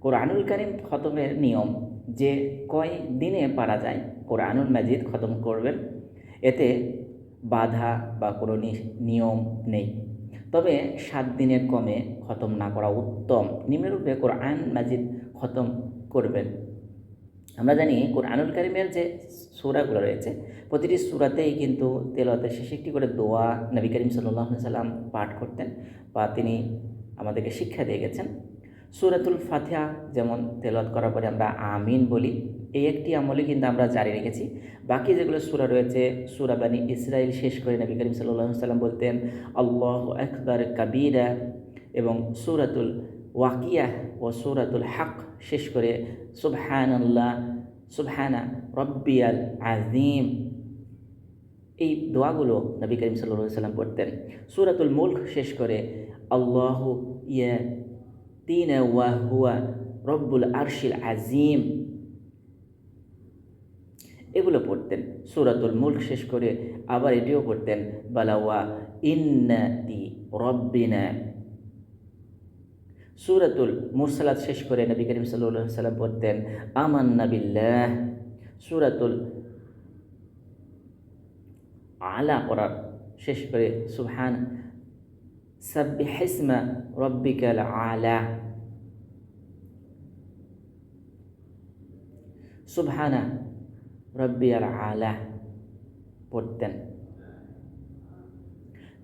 কোরআনুল কারীম খতমের নিয়ম যে কয় দিনে পারা যায় কোরআনুল মাজিদ খতম করবেন, এতে বাধা বা কোনো নিয়ম নেই। তবে 7 দিনের কমে খতম না করা উত্তম। নিম্নরূপে কোরআন মাজিদ খতম করবেন। আমরা জানি কোরআনুল কারীমের যে সূরাগুলো রয়েছে, প্রতিটি সূরাতেই কিন্তু তেলাওয়াতের শেষে একটি করে দোয়া নবী করিম সাল্লাল্লাহু আলাইহি সাল্লাম পাঠ করতেন বা তিনি আমাদেরকে শিক্ষা দিয়ে গেছেন। সূরাতুল ফাতিহা যেমন তেলাওয়াত করার পরে আমরা আমিন বলি, এই একটি আমলই কিন্তু আমরা জারি রেখেছি। বাকি যেগুলো সূরা রয়েছে, সূরা বানি ইসরাইল শেষ করে নবী করিম সাল্লাল্লাহু আলাইহি সাল্লাম বলতেন আল্লাহু আকবার কাবীরা, এবং সূরাতুল ওয়াকিয়া ও সূরাতুল হক শেষ করে সুবহানাল্লাহ সুবহানা রব্বিয়াল আযীম, এই দোয়াগুলো নবী করিম সাল্লাল্লাহু আলাইহি সাল্লাম পড়তেন। সূরাতুল মুলক শেষ করে আল্লাহু ইয়াতিনা ওয়া হুয়া রব্বুল আরশিল আযীম, এগুলো পড়তেন। সূরাতুল মুলক শেষ করে আবার এটিও পড়তেন বালাওয়া ইন্নাতি রব্বিনা। সূরাতুল মুরসালাত শেষ করে নবী করিম সাল্লাল্লাহু আলাইহি সাল্লাম পড়তেন আমান্না বিল্লাহ। সূরাতুল আলা পড়ার শেষ করে সুবহান সাব্বিহিসমা রব্বিকাল আলা, সুবহানা রব্বিয়াল আলা পড়তেন।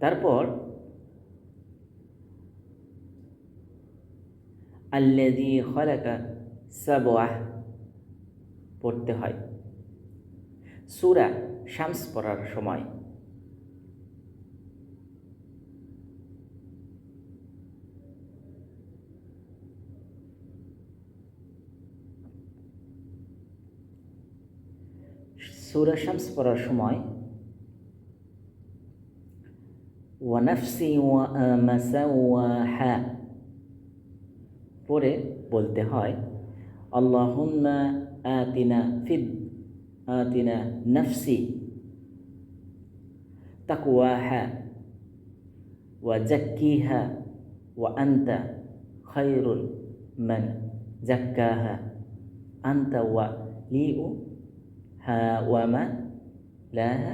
তারপর আল্লাযী খালাকা সাবআ পড়তে হয়। সূরা শামস পড়ার সময় সূরা শামস পড়ার সময় ওয়া নাফসি ওয়া সাওয়াহা পড়ে বলতে হয় আল্লাহুম্মা আতিনা নাফসি তাকওয়াহা ওয়া জাক্কিহা ওয়া আনতা খায়রুল মান জাক্কাহা আনতা ওয়ালিউ হা ওয়া মা লাহা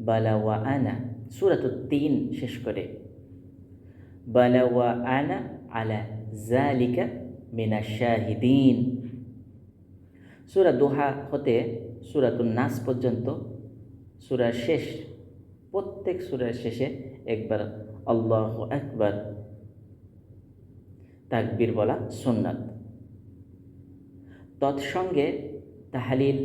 বালা ওয়া আনা। সূরাতুত তিন শেষ করে বালা ওয়া আনা আলা যালিকা মিনাশ শাহিদিন। সূরা দোহা হতে সূরাতুন নাস পর্যন্ত সূরার শেষ, প্রত্যেক সূরার শেষে একবার আল্লাহু আকবার তাকবীর বলা সুন্নাত। তৎসঙ্গে তাহলিল